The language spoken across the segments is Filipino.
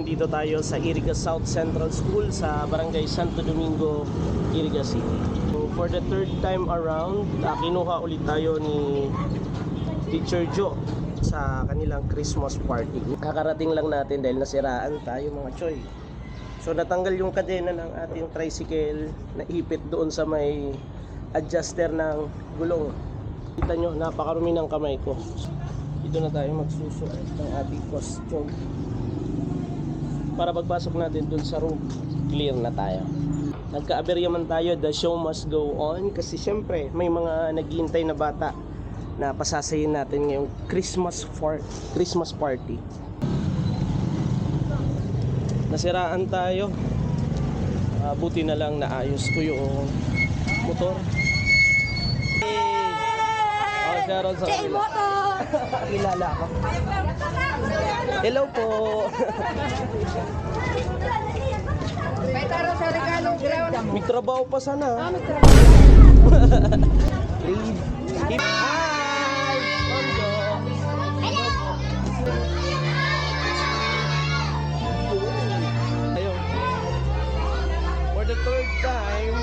nandito tayo sa Iriga South Central School sa Barangay Santo Domingo, Iriga City. So, for the third time around, kinuha ulit tayo ni Teacher Joe sa kanilang Christmas party. Kakarating lang natin dahil nasiraan tayo mga choy. So natanggal yung kadena ng ating tricycle, naipit doon sa may adjuster ng gulong. Kita nyo, napakarumi ng kamay ko. Dito na tayo magsusuot ng ating costume para pagpasok natin dun sa room, clear na tayo. Nagka-aberya man tayo, the show must go on, kasi syempre may mga naghihintay na bata na pasasayin natin ngayong Christmas party. Nasiraan tayo, buti na lang naayos ko yung motor. Okay, Sharon, sa kanila. Kilala ako. Hello po. May taro sa regalo. May trabaho pa sana. May trabaho. Grade. Hi! Bongo. Ayun. For the third time.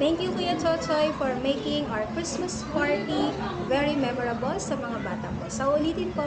Thank you, Kuya Chochoy, for making our Christmas party very memorable sa mga bata po. Sa ulitin po.